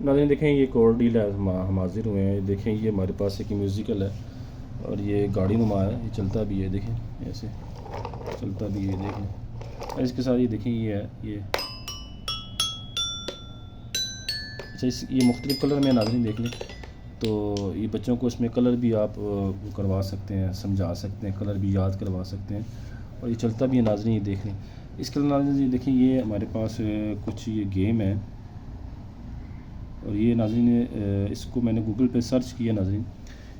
ناظرین دیکھیں یہ کور ڈیل ہے، ہم حاضر ہوئے ہیں. دیکھیں یہ ہمارے پاس ایک میوزیکل ہے اور یہ گاڑی نما ہے، یہ چلتا بھی ہے. دیکھیں ایسے چلتا بھی ہے. دیکھیں اس کے ساتھ یہ دیکھیں یہ ہے یہ. اچھا یہ مختلف کلر میں ناظرین دیکھ لیں. تو یہ بچوں کو اس میں کلر بھی آپ کروا سکتے ہیں، سمجھا سکتے ہیں، کلر بھی یاد کروا سکتے ہیں. اور یہ چلتا بھی ہے ناظرین. یہ دیکھ لیں. اس کے ناظرین یہ دیکھیں یہ ہمارے پاس کچھ یہ گیم ہے. اور یہ ناظرین اس کو میں نے گوگل پہ سرچ کیا ناظرین.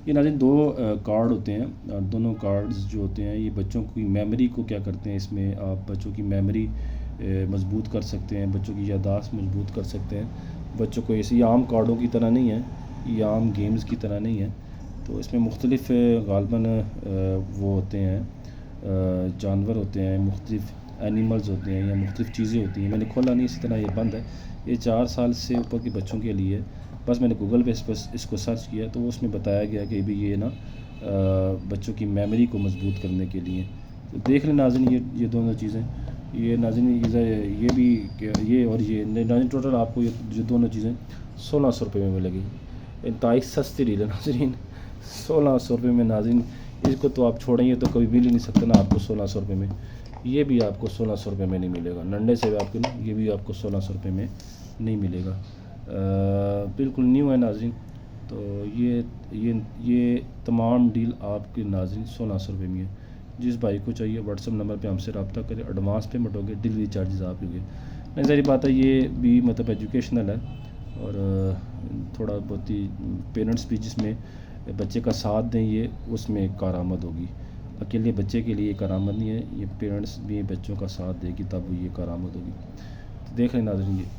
یہ ناظرین دو کارڈ ہوتے ہیں، اور دونوں کارڈز جو ہوتے ہیں یہ بچوں کی میموری کو کیا کرتے ہیں، اس میں آپ بچوں کی میموری مضبوط کر سکتے ہیں، بچوں کی یادداشت مضبوط کر سکتے ہیں. بچوں کو ایسے عام کارڈوں کی طرح نہیں ہے، یہ عام گیمز کی طرح نہیں ہے. تو اس میں مختلف غالباً وہ ہوتے ہیں، جانور ہوتے ہیں، مختلف اینیملز ہوتے ہیں یا مختلف چیزیں ہوتی ہیں. میں نے کھولا نہیں، اسی طرح یہ بند ہے. یہ 4 سال سے اوپر کے بچوں کے لیے. بس میں نے گوگل پہ اس کو سرچ کیا تو اس میں بتایا گیا کہ بھی یہ نا بچوں کی میموری کو مضبوط کرنے کے لیے. تو دیکھ لیں ناظرین یہ دونوں چیزیں. یہ ناظرین یہ بھی یہ اور یہ ناظرین ٹوٹل آپ کو یہ دونوں چیزیں 1600 روپے میں ملے گی. انتہائی سستی ڈیل ہے ناظرین، 1600 روپے میں ناظرین. اس کو تو آپ چھوڑیں گے تو کبھی مل ہی نہیں سکتا نا آپ کو 1600 روپے میں. یہ بھی آپ کو 1600 روپے میں نہیں ملے گا. ننڈے سے آپ کو یہ بھی آپ کو 1600 روپے میں نہیں ملے گا. بالکل نیو ہے ناظرین. تو یہ تمام ڈیل آپ کے ناظرین 1600 روپے میں ہے. جس بھائی کو چاہیے واٹس ایپ نمبر پہ ہم سے رابطہ کرے. ایڈوانس پیمنٹ ہوگی، ڈلیوری چارجز آپ ہوں گے. نہیں ظاہر بات ہے یہ بھی مطلب ایجوکیشنل ہے، اور تھوڑا بہت ہی پیرنٹس بھی جس میں بچے کا ساتھ دیں یہ اس میں کارآمد ہوگی. اکیلے بچے کے لیے یہ کارآمد نہیں ہے، یہ پیرنٹس بھی بچوں کا ساتھ دے گی تب وہ یہ کارآمد ہوگی. تو دیکھ لیں ناظرین یہ